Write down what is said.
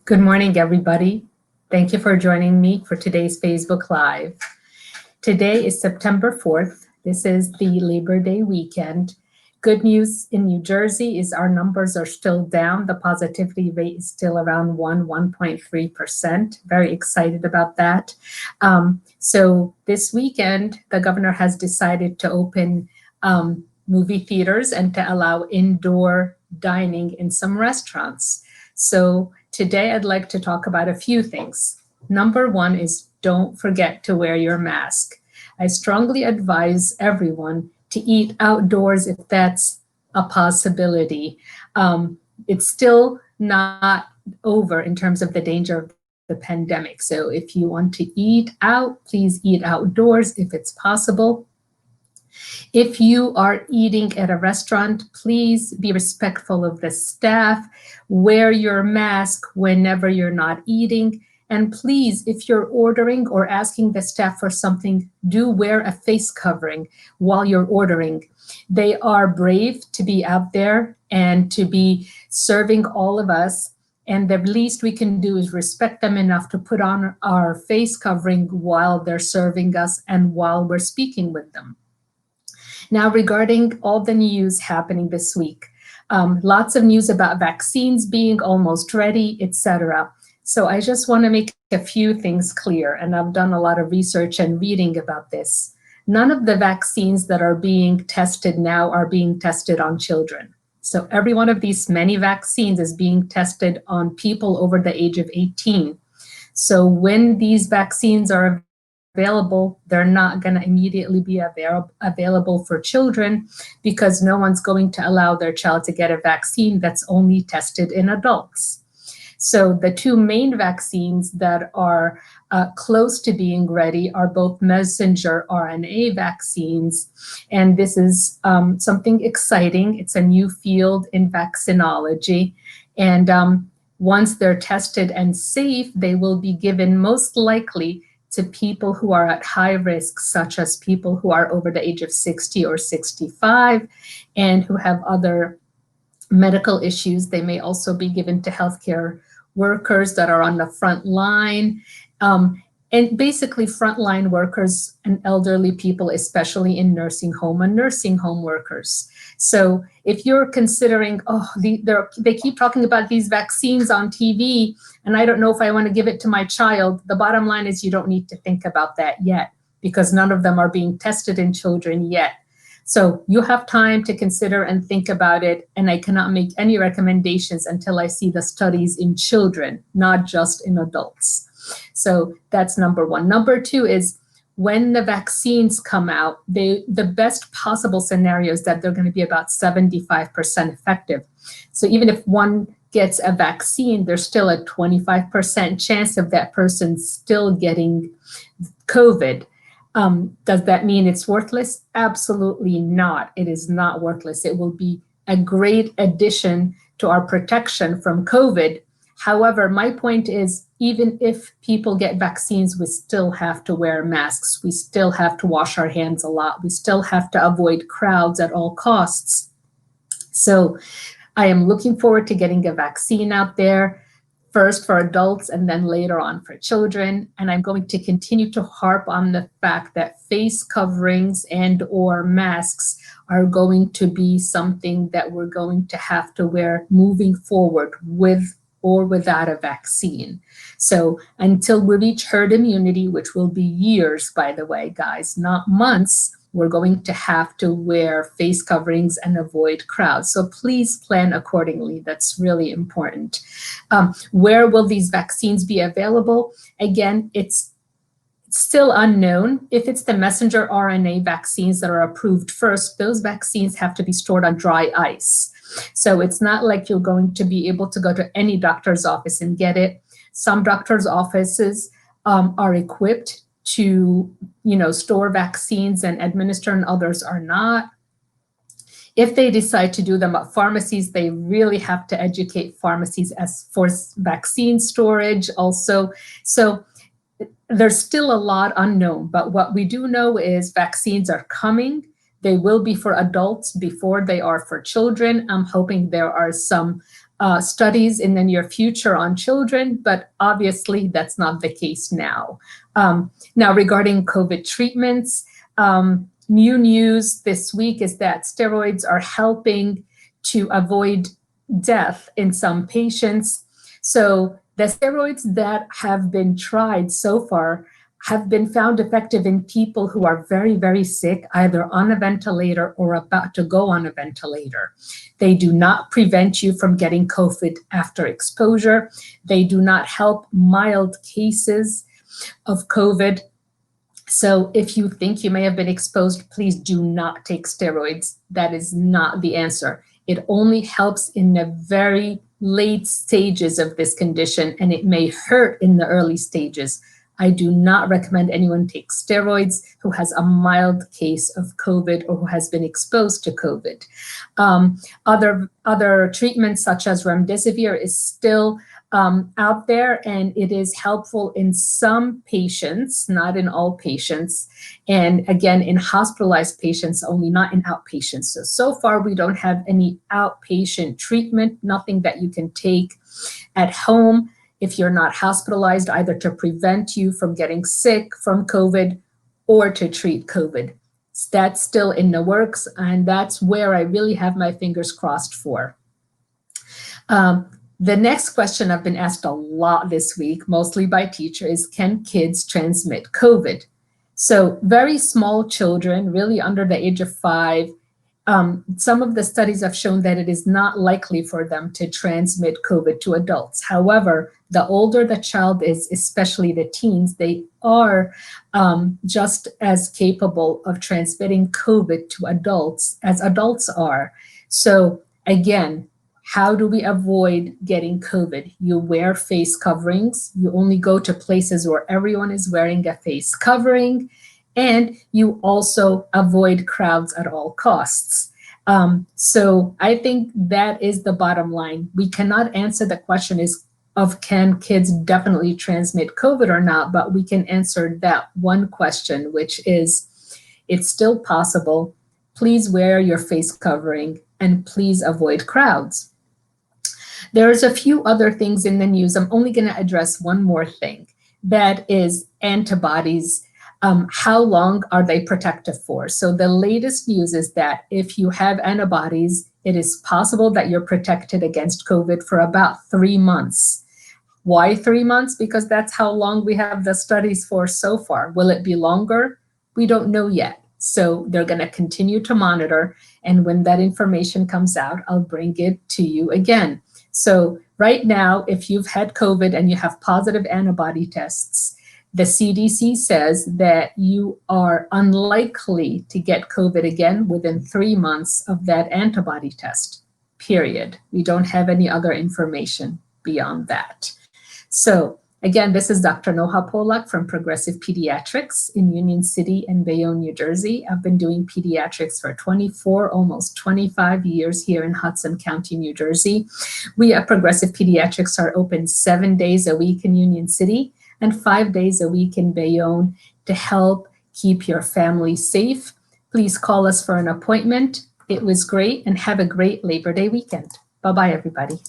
Good morning, everybody. Thank you for joining me for today's Facebook Live. Today is September 4th. This is the Labor Day weekend. Good news in New Jersey is our numbers are still down. The positivity rate is still around 1.3%. Very excited about that. So this weekend, the governor has decided to open movie theaters and to allow indoor dining in some restaurants. So today I'd like to talk about a few things. Number one is don't forget to wear your mask. I strongly advise everyone to eat outdoors if that's a possibility. It's still not over in terms of the danger of the pandemic. So if you want to eat out, please eat outdoors if it's possible. If you are eating at a restaurant, please be respectful of the staff. Wear your mask whenever you're not eating. And please, if you're ordering or asking the staff for something, do wear a face covering while you're ordering. They are brave to be out there and to be serving all of us. And the least we can do is respect them enough to put on our face covering while they're serving us and while we're speaking with them. Now, regarding all the news happening this week, lots of news about vaccines being almost ready, etc. So I just want to make a few things clear, and I've done a lot of research and reading about this. None of the vaccines that are being tested now are being tested on children. So every one of these many vaccines is being tested on people over the age of 18. So when these vaccines are available, they're not going to immediately be available for children because no one's going to allow their child to get a vaccine that's only tested in adults. So the two main vaccines that are close to being ready are both messenger RNA vaccines. And this is something exciting. It's a new field in vaccinology. And once they're tested and safe, they will be given most likely to people who are at high risk, such as people who are over the age of 60 or 65 and who have other medical issues. They may also be given to healthcare workers that are on the front line. And basically frontline workers and elderly people, especially in nursing home and nursing home workers. So if you're considering, they keep talking about these vaccines on TV, and I don't know if I want to give it to my child, the bottom line is you don't need to think about that yet because none of them are being tested in children yet. So you have time to consider and think about it, and I cannot make any recommendations until I see the studies in children, not just in adults. So that's number one. Number two is when the vaccines come out, the best possible scenario is that they're going to be about 75% effective. So even if one gets a vaccine, there's still a 25% chance of that person still getting COVID. Does that mean it's worthless? Absolutely not. It is not worthless. It will be a great addition to our protection from COVID. However, my point is, even if people get vaccines, we still have to wear masks. We still have to wash our hands a lot. We still have to avoid crowds at all costs. So I am looking forward to getting a vaccine out there, first for adults and then later on for children. And I'm going to continue to harp on the fact that face coverings and or masks are going to be something that we're going to have to wear moving forward with or without a vaccine. So until we reach herd immunity, which will be years, by the way, guys, not months, we're going to have to wear face coverings and avoid crowds. So please plan accordingly. That's really important. Where will these vaccines be available? Again, it's still unknown. If it's the messenger RNA vaccines that are approved first, those vaccines have to be stored on dry ice. So it's not like you're going to be able to go to any doctor's office and get it. Some doctor's offices are equipped to, store vaccines and administer, and others are not. If they decide to do them at pharmacies, they really have to educate pharmacies as for vaccine storage also. So there's still a lot unknown, but what we do know is vaccines are coming. They will be for adults before they are for children. I'm hoping there are some studies in the near future on children, but obviously that's not the case now. Now, regarding COVID treatments, new news this week is that steroids are helping to avoid death in some patients. So the steroids that have been tried so far have been found effective in people who are very, very sick, either on a ventilator or about to go on a ventilator. They do not prevent you from getting COVID after exposure. They do not help mild cases of COVID. So if you think you may have been exposed, please do not take steroids. That is not the answer. It only helps in the very late stages of this condition, and it may hurt in the early stages. I do not recommend anyone take steroids who has a mild case of COVID or who has been exposed to COVID. Other treatments such as remdesivir is still out there, and it is helpful in some patients, not in all patients. And again, in hospitalized patients only, not in outpatients. So far, we don't have any outpatient treatment, nothing that you can take at home if you're not hospitalized, either to prevent you from getting sick from COVID or to treat COVID. That's still in the works, and that's where I really have my fingers crossed for. The next question I've been asked a lot this week, mostly by teachers, is can kids transmit COVID? So very small children, really under the age of 5, some of the studies have shown that it is not likely for them to transmit COVID to adults. However, the older the child is, especially the teens, they are just as capable of transmitting COVID to adults as adults are. So again, how do we avoid getting COVID? You wear face coverings. You only go to places where everyone is wearing a face covering, and you also avoid crowds at all costs. So I think that is the bottom line. We cannot answer the question of can kids definitely transmit COVID or not, but we can answer that one question, which is it's still possible. Please wear your face covering and please avoid crowds. There's a few other things in the news. I'm only going to address one more thing. That is antibodies. How long are they protective for? So the latest news is that if you have antibodies, it is possible that you're protected against COVID for about 3 months. Why 3 months? Because that's how long we have the studies for so far. Will it be longer? We don't know yet. So they're going to continue to monitor. And when that information comes out, I'll bring it to you again. So right now, if you've had COVID and you have positive antibody tests, the CDC says that you are unlikely to get COVID again within 3 months of that antibody test, period. We don't have any other information beyond that. So again, this is Dr. Noha Polak from Progressive Pediatrics in Union City and Bayonne, New Jersey. I've been doing pediatrics for 24, almost 25 years here in Hudson County, New Jersey. We at Progressive Pediatrics are open 7 days a week in Union City and 5 days a week in Bayonne to help keep your family safe. Please call us for an appointment. It was great, and have a great Labor Day weekend. Bye-bye, everybody.